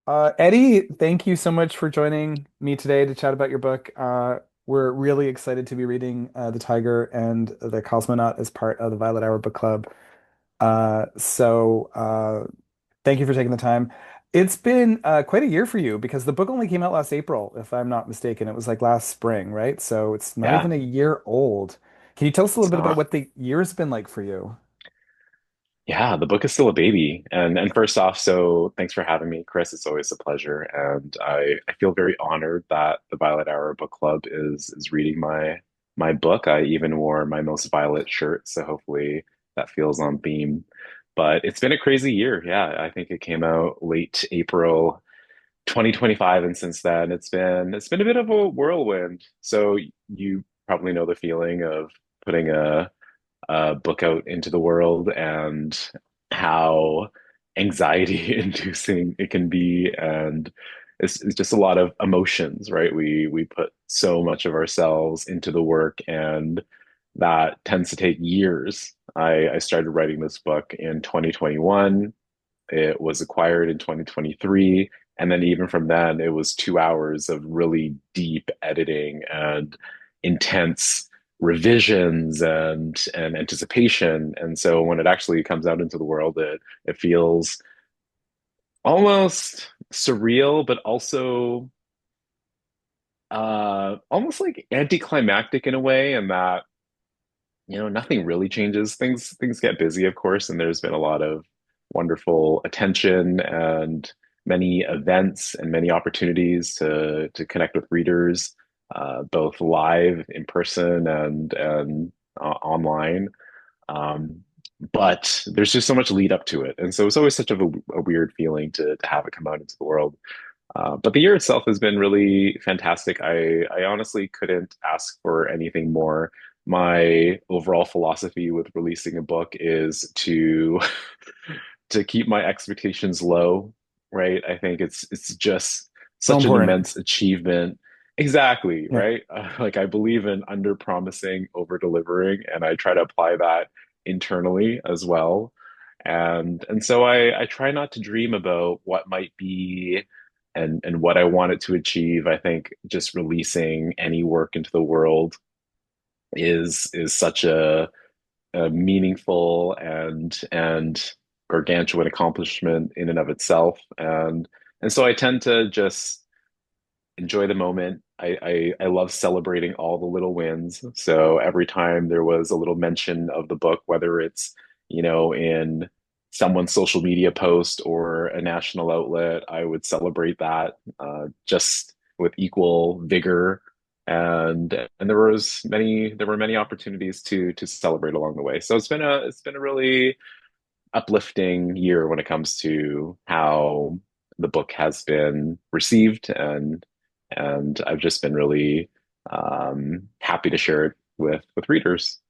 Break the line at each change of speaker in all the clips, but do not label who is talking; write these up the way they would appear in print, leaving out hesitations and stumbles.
Eddie, thank you so much for joining me today to chat about your book. We're really excited to be reading The Tiger and the Cosmonaut as part of the Violet Hour Book Club. Thank you for taking the time. It's been quite a year for you because the book only came out last April, if I'm not mistaken. It was like last spring, right? So it's not
Yeah,
even a year old. Can you tell us a little
it's
bit about
not.
what the year's been like for you?
Yeah, the book is still a baby. And first off, so thanks for having me, Chris. It's always a pleasure. And I feel very honored that the Violet Hour Book Club is reading my book. I even wore my most violet shirt, so hopefully that feels on theme. But it's been a crazy year. Yeah, I think it came out late April 2025, and since then it's been a bit of a whirlwind. So you probably know the feeling of putting a book out into the world and how anxiety inducing it can be. And it's just a lot of emotions, right? We put so much of ourselves into the work, and that tends to take years. I started writing this book in 2021. It was acquired in 2023. And then even from then, it was 2 hours of really deep editing and intense revisions and anticipation. And so when it actually comes out into the world, it feels almost surreal, but also almost like anticlimactic in a way, and that nothing really changes. Things get busy, of course, and there's been a lot of wonderful attention and many events and many opportunities to connect with readers, both live in person and online. Um, but there's just so much lead up to it, and so it's always such of a weird feeling to have it come out into the world. But the year itself has been really fantastic. I honestly couldn't ask for anything more. My overall philosophy with releasing a book is to to keep my expectations low, right? I think it's just
So
such an
important.
immense achievement. Exactly,
Yeah.
right? Like I believe in under promising, over delivering, and I try to apply that internally as well. And so I try not to dream about what might be and what I wanted to achieve. I think just releasing any work into the world is such a meaningful and gargantuan accomplishment in and of itself. And so I tend to just enjoy the moment. I love celebrating all the little wins. So every time there was a little mention of the book, whether it's, in someone's social media post or a national outlet, I would celebrate that just with equal vigor. And there were many opportunities to celebrate along the way. So it's been a really uplifting year when it comes to how the book has been received, and I've just been really happy to share it with readers.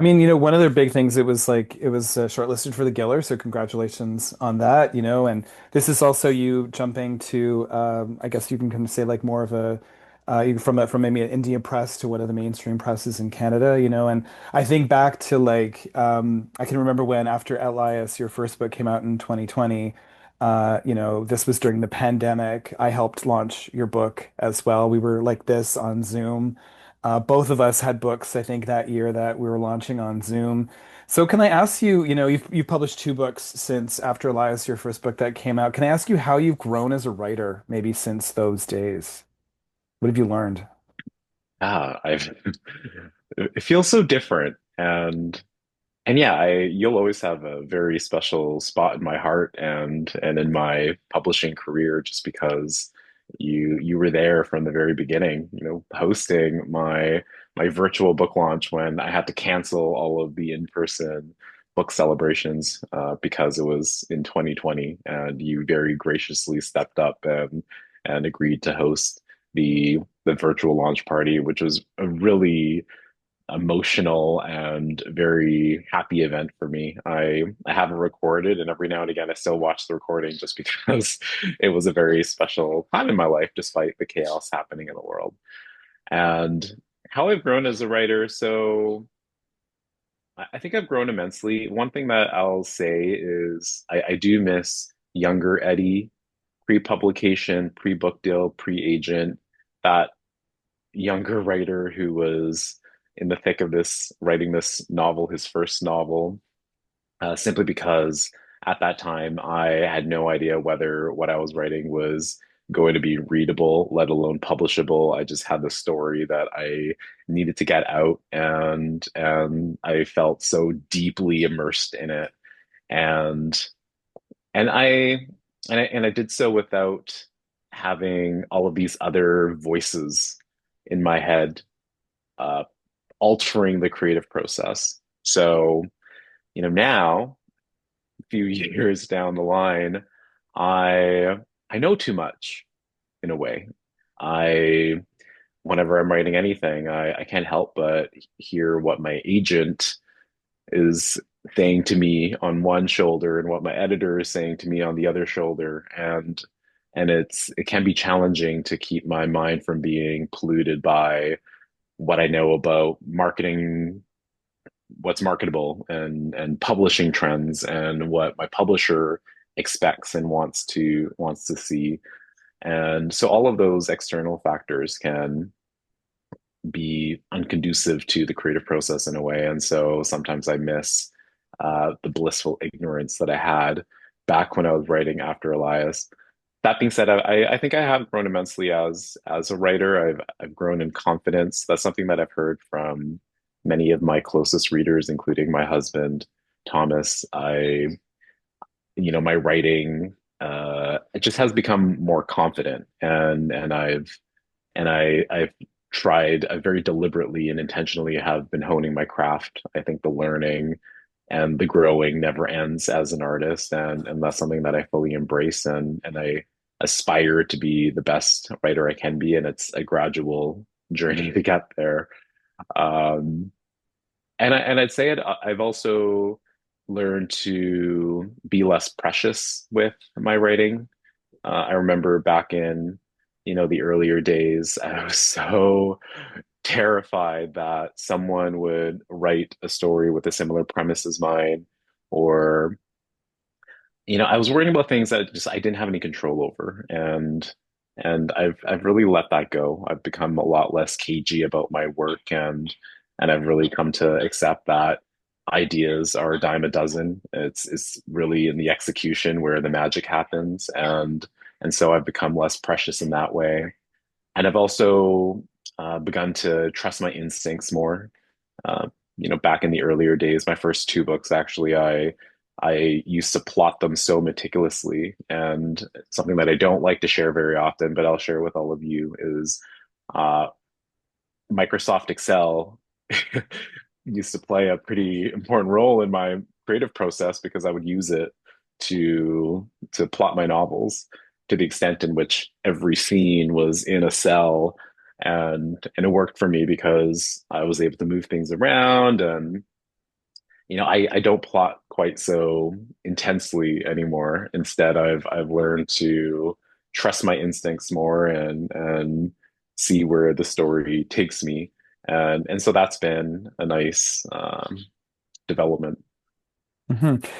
I mean, one of their big things, it was shortlisted for the Giller, so congratulations on that, and this is also you jumping to, I guess you can kind of say like more of from maybe an indie press to one of the mainstream presses in Canada, and I think back to like, I can remember when after Elias, your first book came out in 2020, this was during the pandemic. I helped launch your book as well. We were like this on Zoom. Both of us had books, I think, that year that we were launching on Zoom. So can I ask you, you've published two books since After Elias, your first book that came out. Can I ask you how you've grown as a writer, maybe since those days? What have you learned?
I've it feels so different, and yeah, I you'll always have a very special spot in my heart and in my publishing career, just because you were there from the very beginning, hosting my virtual book launch when I had to cancel all of the in-person book celebrations because it was in 2020, and you very graciously stepped up and agreed to host the virtual launch party, which was a really emotional and very happy event for me. I haven't recorded, and every now and again I still watch the recording just because it was a very special time in my life, despite the chaos happening in the world. And how I've grown as a writer, so I think I've grown immensely. One thing that I'll say is I do miss younger Eddie pre-publication, pre-book deal, pre-agent, that younger writer who was in the thick of this, writing this novel, his first novel, simply because at that time I had no idea whether what I was writing was going to be readable, let alone publishable. I just had the story that I needed to get out, and I felt so deeply immersed in it. And and I did so without having all of these other voices in my head, uh, altering the creative process. So, now a few years down the line, I I know too much in a way. I Whenever I'm writing anything, I can't help but hear what my agent is saying to me on one shoulder and what my editor is saying to me on the other shoulder. And it can be challenging to keep my mind from being polluted by what I know about marketing, what's marketable, and publishing trends, and what my publisher expects and wants to see. And so all of those external factors can be unconducive to the creative process in a way. And so sometimes I miss the blissful ignorance that I had back when I was writing After Elias. That being said, I think I have grown immensely as a writer. I've grown in confidence. That's something that I've heard from many of my closest readers, including my husband, Thomas. My writing, it just has become more confident, and I've tried, I very deliberately and intentionally have been honing my craft. I think the learning and the growing never ends as an artist, and that's something that I fully embrace, and I aspire to be the best writer I can be, and it's a gradual journey to get there. Um, and I'd say I've also learned to be less precious with my writing. I remember back in, the earlier days, I was so terrified that someone would write a story with a similar premise as mine, or, I was worrying about things that just I didn't have any control over, and I've really let that go. I've become a lot less cagey about my work, and I've really come to accept that ideas are a dime a dozen. It's really in the execution where the magic happens, and so I've become less precious in that way. And I've also begun to trust my instincts more. Uh, Back in the earlier days, my first two books, actually, I used to plot them so meticulously. And something that I don't like to share very often, but I'll share with all of you, is uh, Microsoft Excel used to play a pretty important role in my creative process, because I would use it to plot my novels, to the extent in which every scene was in a cell, and it worked for me because I was able to move things around. And I don't plot quite so intensely anymore. Instead, I've learned to trust my instincts more, and see where the story takes me. And so that's been a nice development.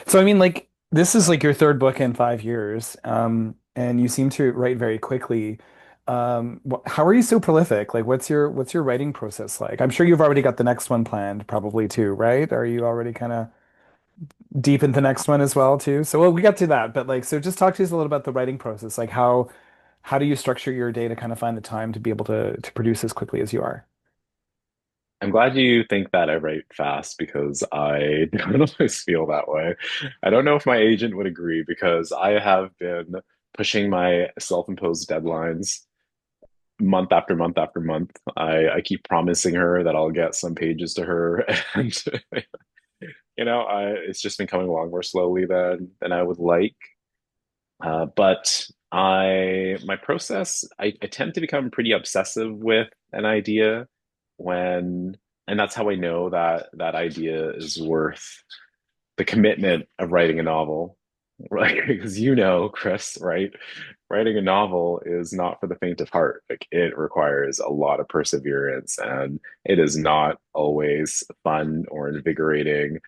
So I mean, like this is like your third book in 5 years, and you seem to write very quickly. How are you so prolific? Like, what's your writing process like? I'm sure you've already got the next one planned, probably too, right? Are you already kind of deep in the next one as well too? So, well, we got to that, but like, so just talk to us a little about the writing process. Like, how do you structure your day to kind of find the time to be able to produce as quickly as you are?
I'm glad you think that I write fast, because I don't always feel that way. I don't know if my agent would agree, because I have been pushing my self-imposed deadlines month after month after month. I keep promising her that I'll get some pages to her, and it's just been coming along more slowly than I would like. But my process, I tend to become pretty obsessive with an idea when, and that's how I know that that idea is worth the commitment of writing a novel, right? Because Chris, right? Writing a novel is not for the faint of heart. Like, it requires a lot of perseverance, and it is not always fun or invigorating.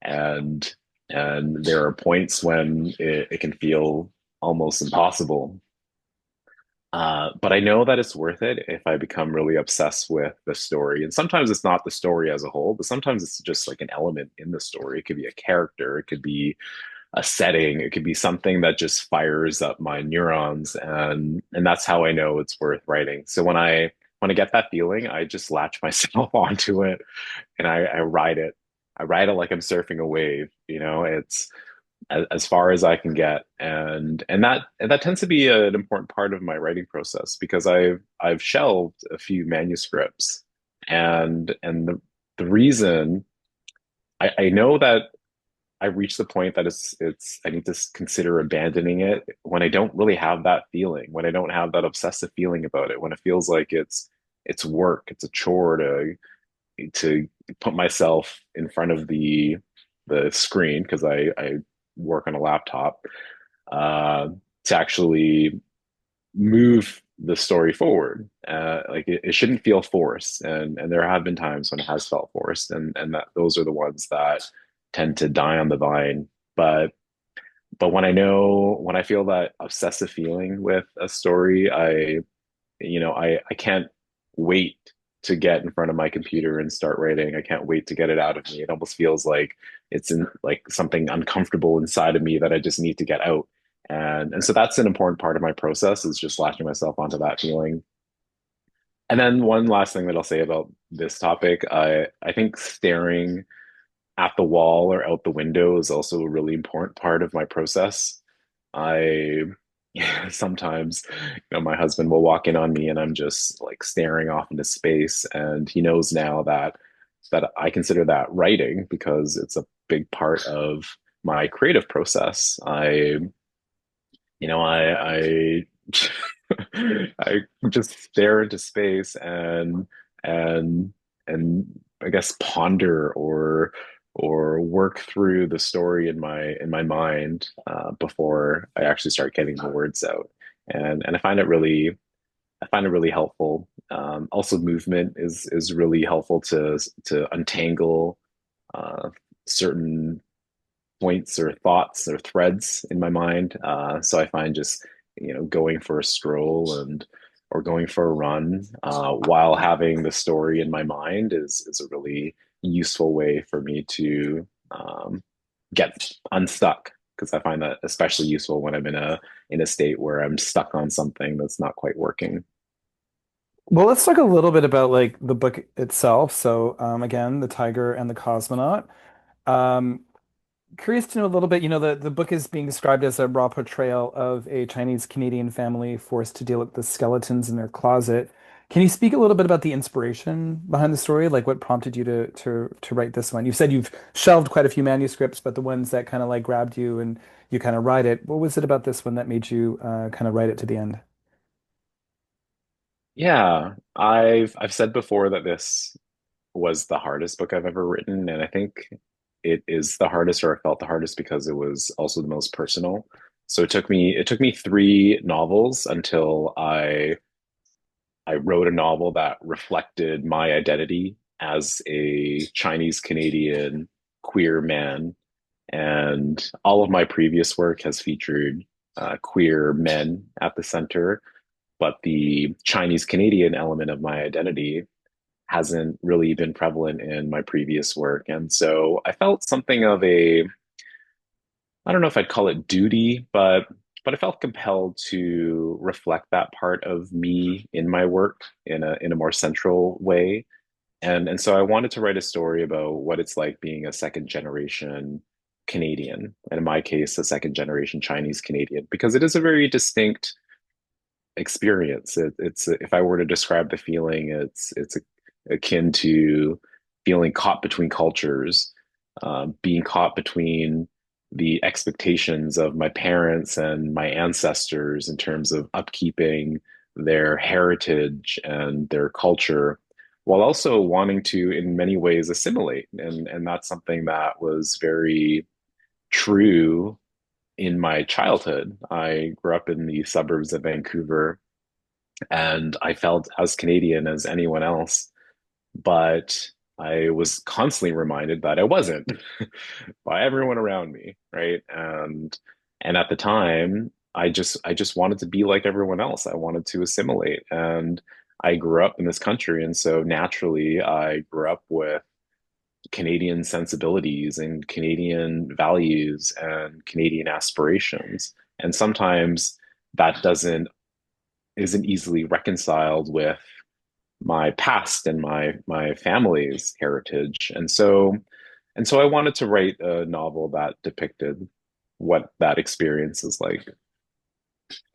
And and there are points when it can feel almost impossible. But I know that it's worth it if I become really obsessed with the story. And sometimes it's not the story as a whole, but sometimes it's just like an element in the story. It could be a character, it could be a setting, it could be something that just fires up my neurons, and that's how I know it's worth writing. So when I get that feeling, I just latch myself onto it and I ride it. I ride it like I'm surfing a wave. It's as far as I can get, and that tends to be an important part of my writing process because I've shelved a few manuscripts, and the reason I know that I've reached the point that it's I need to consider abandoning it when I don't really have that feeling, when I don't have that obsessive feeling about it, when it feels like it's work, it's a chore to put myself in front of the screen because I work on a laptop uh, to actually move the story forward. Like it shouldn't feel forced, and there have been times when it has felt forced, and that those are the ones that tend to die on the vine. But when I feel that obsessive feeling with a story, I can't wait to get in front of my computer and start writing. I can't wait to get it out of me. It almost feels like it's in like something uncomfortable inside of me that I just need to get out. And so that's an important part of my process is just latching myself onto that feeling. And then one last thing that I'll say about this topic, I think staring at the wall or out the window is also a really important part of my process. I sometimes, my husband will walk in on me and I'm just like staring off into space, and he knows now that I consider that writing because it's a big part of my creative process. I I just stare into space and and I guess ponder or work through the story in my mind before I actually start getting the words out. And I find it really helpful. Also, movement is really helpful to untangle certain points or thoughts or threads in my mind. So I find just going for a stroll and or going for a run while having the story in my mind is a really useful way for me to get unstuck because I find that especially useful when I'm in a state where I'm stuck on something that's not quite working.
Well, let's talk a little bit about like the book itself. So, again, The Tiger and the Cosmonaut. Um, Curious to know a little bit, the book is being described as a raw portrayal of a Chinese Canadian family forced to deal with the skeletons in their closet. Can you speak a little bit about the inspiration behind the story? Like what prompted you to write this one? You said you've shelved quite a few manuscripts, but the ones that kind of like grabbed you and you kind of write it. What was it about this one that made you kind of write it to the end?
Yeah, I've said before that this was the hardest book I've ever written, and I think it is the hardest, or I felt the hardest because it was also the most personal. So it took me three novels until I wrote a novel that reflected my identity as a Chinese Canadian queer man. And all of my previous work has featured queer men at the center, but the Chinese Canadian element of my identity hasn't really been prevalent in my previous work. And so I felt something of a, I don't know if I'd call it duty, but I felt compelled to reflect that part of me in my work in a more central way. And so I wanted to write a story about what it's like being a second generation Canadian, and in my case, a second generation Chinese Canadian, because it is a very distinct experience. It's if I were to describe the feeling, it's akin to feeling caught between cultures, being caught between the expectations of my parents and my ancestors in terms of upkeeping their heritage and their culture, while also wanting to, in many ways, assimilate. And that's something that was very true in my childhood. I grew up in the suburbs of Vancouver and I felt as Canadian as anyone else, but I was constantly reminded that I wasn't by everyone around me, right? And at the time, I just wanted to be like everyone else. I wanted to assimilate, and I grew up in this country, and so naturally I grew up with Canadian sensibilities and Canadian values and Canadian aspirations. And sometimes that doesn't isn't easily reconciled with my past and my family's heritage. And so I wanted to write a novel that depicted what that experience is like.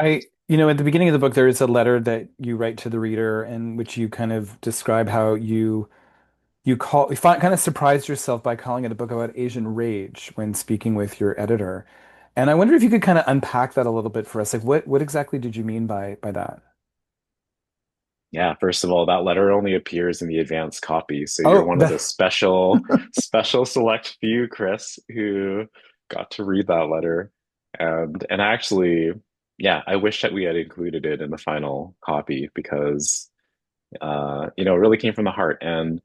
At the beginning of the book, there is a letter that you write to the reader in which you kind of describe how kind of surprised yourself by calling it a book about Asian rage when speaking with your editor. And I wonder if you could kind of unpack that a little bit for us. Like what exactly did you mean by that?
Yeah, first of all, that letter only appears in the advanced copy, so you're
Oh,
one of the special select few, Chris, who got to read that letter. And actually, yeah, I wish that we had included it in the final copy because it really came from the heart. And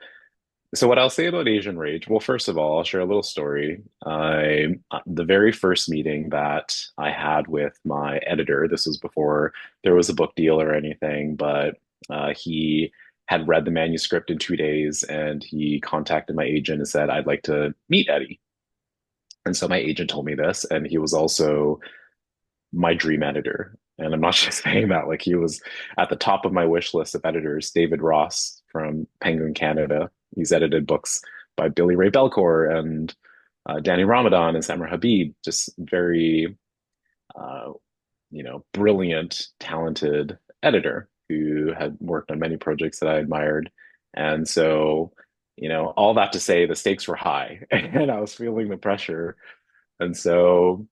so what I'll say about Asian Rage, well, first of all, I'll share a little story. The very first meeting that I had with my editor, this was before there was a book deal or anything, but he had read the manuscript in 2 days and he contacted my agent and said, I'd like to meet Eddie. And so my agent told me this, and he was also my dream editor. And I'm not just saying that, like he was at the top of my wish list of editors, David Ross from Penguin Canada. He's edited books by Billy Ray Belcour and Danny Ramadan and Samar Habib, just very, uh, brilliant, talented editor who had worked on many projects that I admired. And so, all that to say, the stakes were high and I was feeling the pressure. And so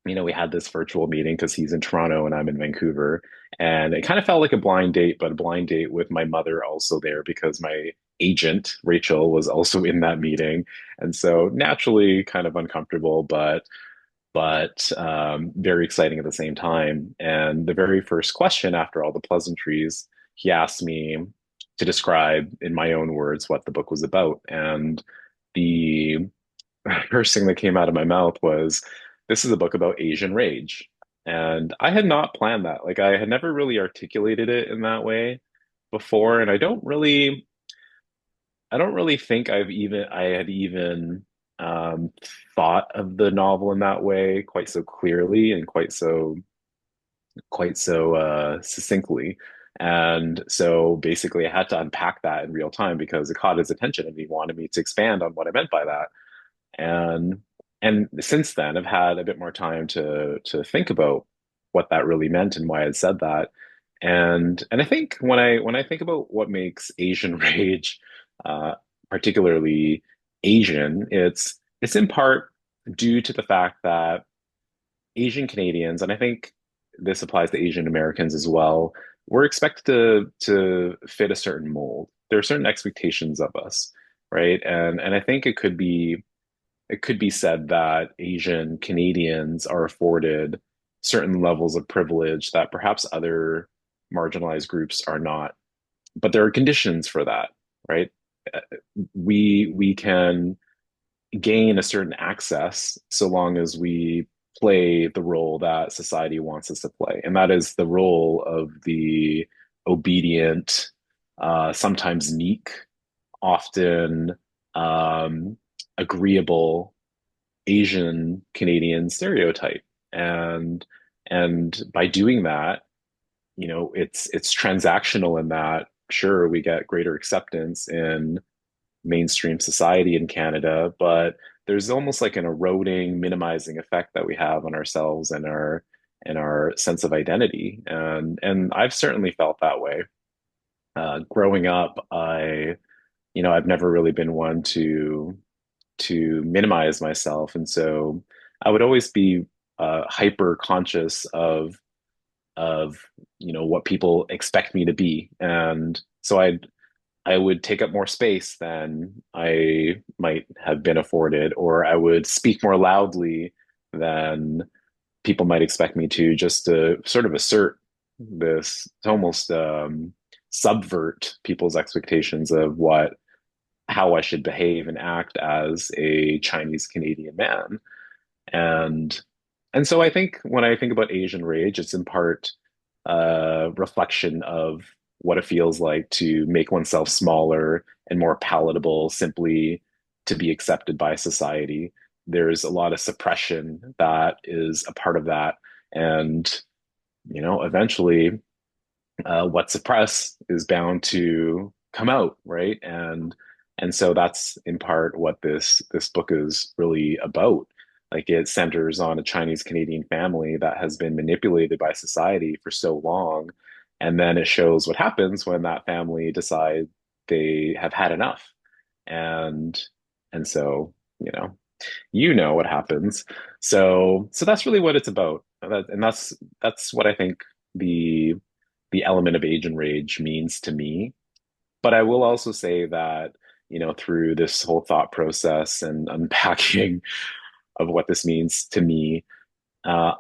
we had this virtual meeting because he's in Toronto and I'm in Vancouver. And it kind of felt like a blind date, but a blind date with my mother also there because my agent, Rachel, was also in that meeting. And so naturally kind of uncomfortable, but very exciting at the same time. And the very first question after all the pleasantries, he asked me to describe in my own words what the book was about. And the first thing that came out of my mouth was, this is a book about Asian rage. And I had not planned that. Like I had never really articulated it in that way before. And I don't really think I had even um, thought of the novel in that way quite so clearly and quite so succinctly. And so basically I had to unpack that in real time because it caught his attention and he wanted me to expand on what I meant by that. And and since then, I've had a bit more time to think about what that really meant and why I'd said that. And I think when I think about what makes Asian rage uh, particularly Asian, it's in part due to the fact that Asian Canadians, and I think this applies to Asian Americans as well, we're expected to fit a certain mold. There are certain expectations of us, right? And I think it could be said that Asian Canadians are afforded certain levels of privilege that perhaps other marginalized groups are not. But there are conditions for that, right? Uh, we can gain a certain access so long as we play the role that society wants us to play, and that is the role of the obedient, sometimes meek, often agreeable Asian Canadian stereotype. And by doing that, it's transactional in that sure we get greater acceptance in mainstream society in Canada, but there's almost like an eroding, minimizing effect that we have on ourselves and our sense of identity. And I've certainly felt that way. Growing up, I've never really been one to minimize myself. And so I would always be hyper conscious of what people expect me to be. And so I would take up more space than I might have been afforded, or I would speak more loudly than people might expect me to, just to sort of assert this, to almost subvert people's expectations of how I should behave and act as a Chinese Canadian man. And And so I think when I think about Asian rage, it's in part a reflection of what it feels like to make oneself smaller and more palatable simply to be accepted by society. There's a lot of suppression that is a part of that. And, eventually what's suppressed is bound to come out, right? And so that's in part what this book is really about. Like it centers on a Chinese Canadian family that has been manipulated by society for so long, and then it shows what happens when that family decide they have had enough. And and so, what happens. So that's really what it's about. And that's what I think the the element of age and rage means to me. But I will also say that, through this whole thought process and unpacking of what this means to me, uh,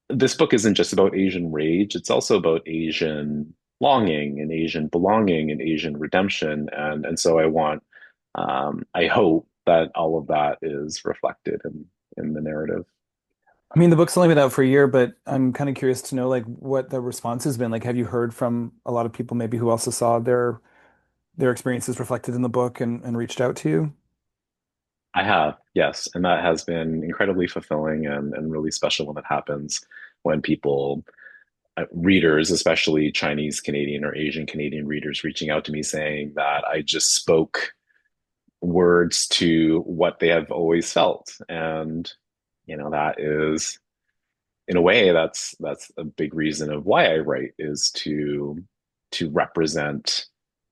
this book isn't just about Asian rage, it's also about Asian longing and Asian belonging and Asian redemption. And so I hope that all of that is reflected in the narrative.
I mean, the book's only been out for a year, but I'm kind of curious to know like what the response has been. Like, have you heard from a lot of people maybe who also saw their experiences reflected in the book and reached out to you?
I have, yes. And that has been incredibly fulfilling and really special when it happens when people, readers, especially Chinese Canadian or Asian Canadian readers, reaching out to me saying that I just spoke words to what they have always felt. And, that is, in a way, that's a big reason of why I write is to represent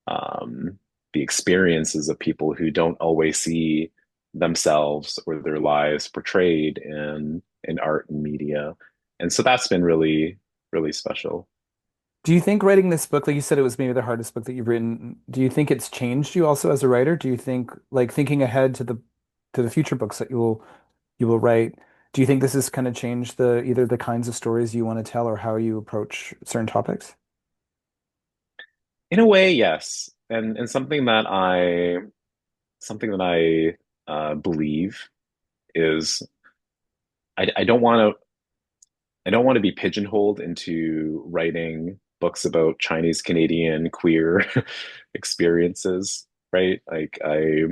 um, the experiences of people who don't always see themselves or their lives portrayed in art and media. And so that's been really, really special.
Do you think writing this book, like you said, it was maybe the hardest book that you've written, do you think it's changed you also as a writer? Do you think like thinking ahead to the future books that you will write, do you think this has kind of changed the either the kinds of stories you want to tell or how you approach certain topics?
In a way, yes. And something that I believe is I don't want to be pigeonholed into writing books about Chinese Canadian queer experiences, right? I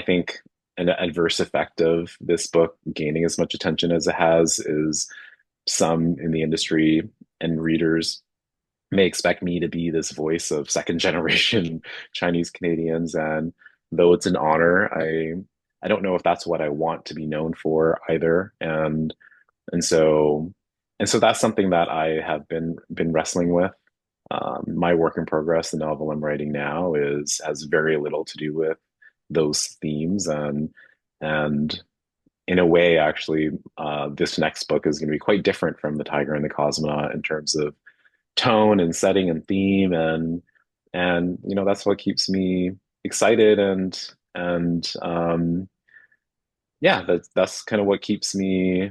think an adverse effect of this book gaining as much attention as it has is some in the industry and readers may expect me to be this voice of second generation Chinese Canadians. And though it's an honor, I don't know if that's what I want to be known for either. And so that's something that I have been wrestling with. My work in progress, the novel I'm writing now, is has very little to do with those themes, and in a way, actually, this next book is going to be quite different from The Tiger and the Cosmonaut in terms of tone and setting and theme, and that's what keeps me excited and yeah, that's kind of what keeps me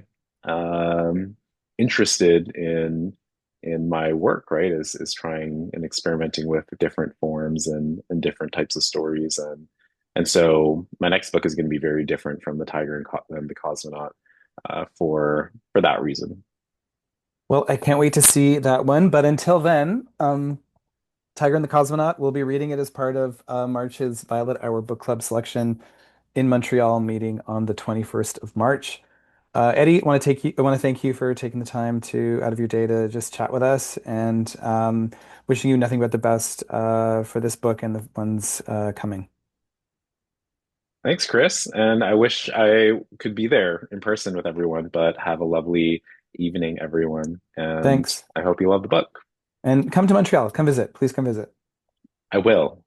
interested in my work, right? Is trying and experimenting with different forms and different types of stories, and so my next book is going to be very different from the Tiger and the Cosmonaut for that reason.
Well, I can't wait to see that one. But until then, Tiger and the Cosmonaut, we'll be reading it as part of March's Violet Hour Book Club selection in Montreal meeting on the 21st of March. Eddie, I want to thank you for taking the time to out of your day to just chat with us and wishing you nothing but the best for this book and the ones coming.
Thanks, Chris. And I wish I could be there in person with everyone, but have a lovely evening, everyone. And
Thanks.
I hope you love the book.
And come to Montreal. Come visit. Please come visit.
I will.